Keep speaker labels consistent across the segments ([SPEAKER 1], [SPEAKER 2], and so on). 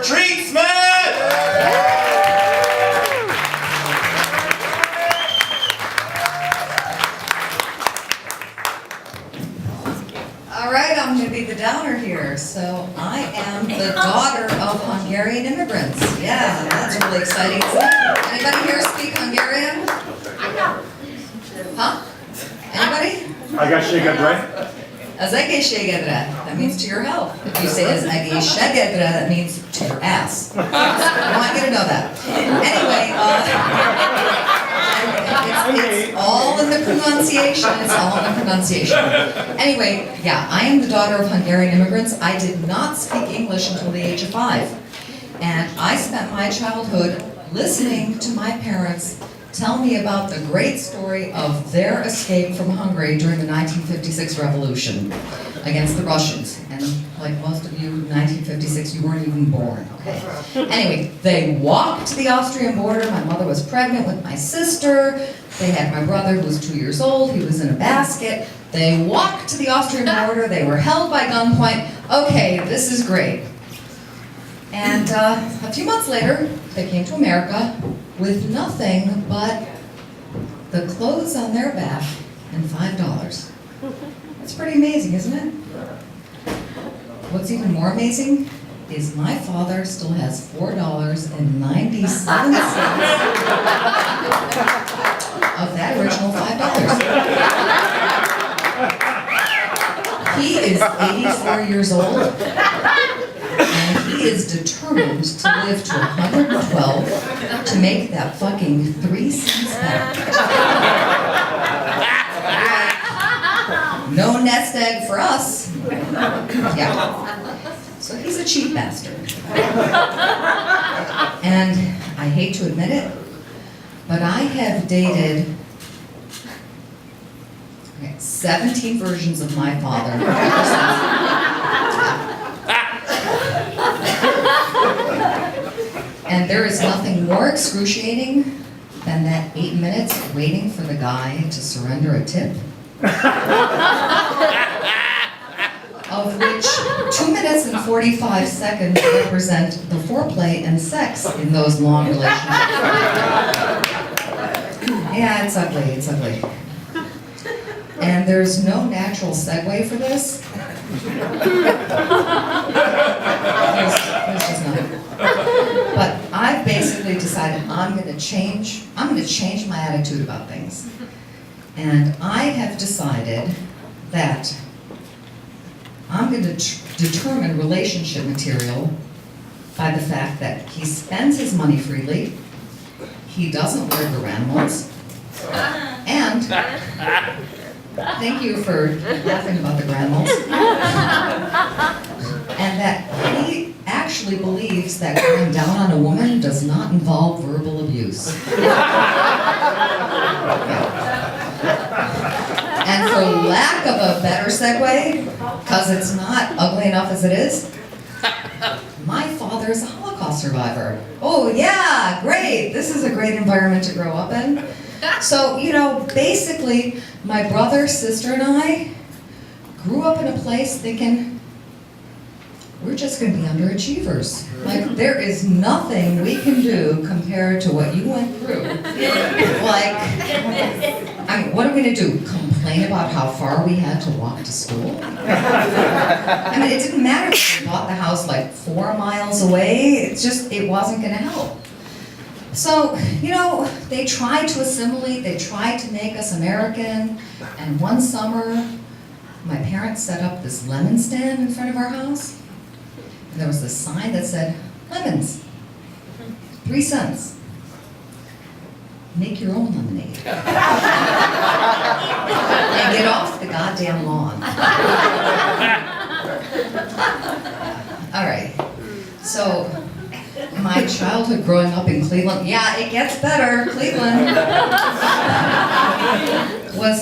[SPEAKER 1] for treatset!
[SPEAKER 2] All right, I'm going to be the downer here. So I am the daughter of Hungarian immigrants. Yeah, that's really exciting, isn't it? Anybody here speak Hungarian? Huh? Anybody?
[SPEAKER 3] I got Segedre.
[SPEAKER 2] Az egészségedre, that means to your health. If you say az egészségedre, that means to your ass. I want you to know that. Anyway, it's all in the pronunciation. It's all in the pronunciation. Anyway, yeah, I am the daughter of Hungarian immigrants. I did not speak English until the age of 5. And I spent my childhood listening to my parents tell me about the great story of their escape from Hungary during the 1956 revolution against the Russians. And like most of you, 1956, you weren't even born, okay? Anyway, they walked to the Austrian border. My mother was pregnant with my sister. They had my brother who was 2 years old. He was in a basket. They walked to the Austrian border. They were held by gunpoint. Okay, this is great. And a few months later, they came to America with nothing but the clothes on their back and $5. That's pretty amazing, isn't it? What's even more amazing is my father still has $4.97 of that original $5. He is 84 years old. And he is determined to live to 112 to make that fucking 3 cents back. No nest egg for us. Yeah. So he's a cheap bastard. And I hate to admit it, but I have dated 17 versions of my father ever since. And there is nothing more excruciating than that 8 minutes waiting for the guy to surrender a tip. Of which 2 minutes and 45 seconds represent the foreplay and sex in those long relationships. Yeah, it's ugly, it's ugly. And there's no natural segue for this. There's just none. But I've basically decided I'm going to change my attitude about things. And I have decided that I'm going to determine relationship material by the fact that he spends his money freely, he doesn't wear granimals, and thank you for laughing about the granimals, and that he actually believes that going down on a woman does not involve verbal abuse. And for lack of a better segue, because it's not ugly enough as it is, my father is a Holocaust survivor. Oh yeah, great, this is a great environment to grow up in. So, you know, basically, my brother, sister, and I grew up in a place thinking, we're just going to be underachievers. Like, there is nothing we can do compared to what you went through. Like, I mean, what are we going to do? Complain about how far we had to walk to school? I mean, it didn't matter if we bought the house like 4 miles away. It wasn't going to help. So, you know, they tried to assimilate, they tried to make us American, and one summer, my parents set up this lemon stand in front of our house. And there was this sign that said, lemons, 3 cents. Make your own lemonade. And get off the goddamn lawn. All right, so my childhood growing up in Cleveland, yeah, it gets better, Cleveland, was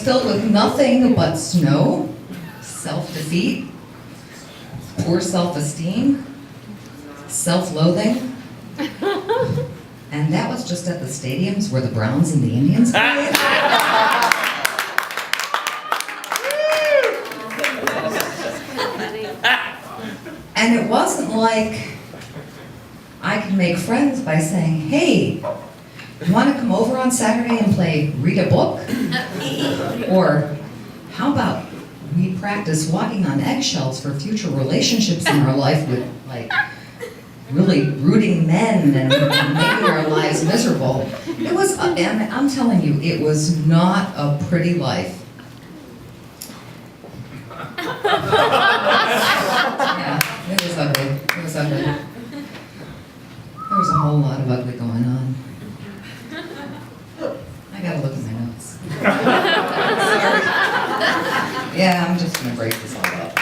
[SPEAKER 2] filled with nothing but snow, self-defeat, poor self-esteem, self-loathing, and that was just at the stadiums where the Browns and the Indians played. And it wasn't like I could make friends by saying, hey, you want to come over on Saturday and read a book? Or how about we practice walking on eggshells for future relationships in our life with like really rooting men and making our lives miserable. It was, and I'm telling you, it was not a pretty life. Yeah, it was ugly. It was ugly. There was a whole lot of ugly going on. I gotta look at my notes. Sorry. Yeah, I'm just gonna break this all up.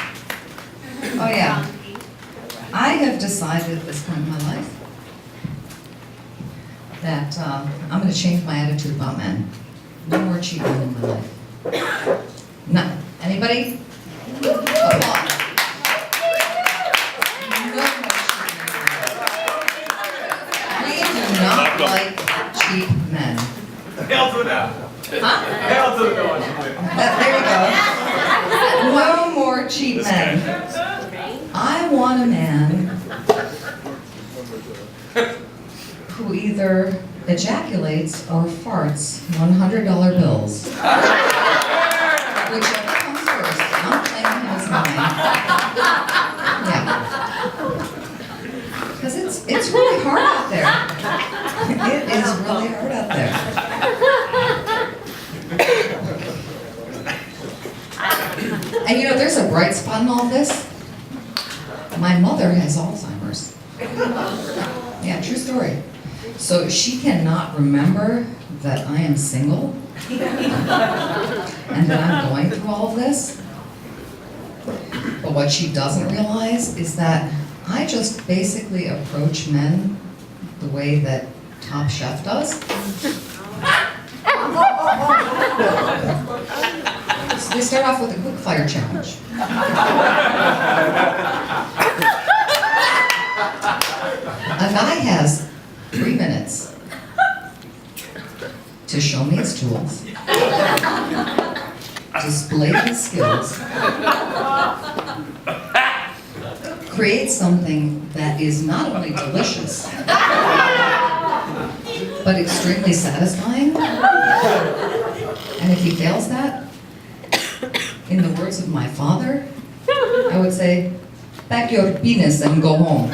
[SPEAKER 2] Oh yeah. I have decided at this point in my life that I'm going to change my attitude about men. No more cheating in my life. No. Anybody? Applaud. No more cheating in my life. We do not like cheap men.
[SPEAKER 1] Hail to the
[SPEAKER 2] Huh?
[SPEAKER 1] Hail to the
[SPEAKER 2] There you go. No more cheap men. I want a man who either ejaculates or farts $100 bills. Whichever comes first. I'm claiming him as mine. Yeah. Because it's really hard out there. It is really hard out there. And you know, there's a bright spot in all this. My mother has Alzheimer's. Yeah, true story. So she cannot remember that I am single and that I'm going through all of this. But what she doesn't realize is that I just basically approach men the way that Top Chef does. So they start off with a quick fire challenge. A guy has 3 minutes to show me his tools, display his skills, create something that is not only delicious, but extremely satisfying. And if he fails that, in the words of my father, I would say, pack your penis and go home.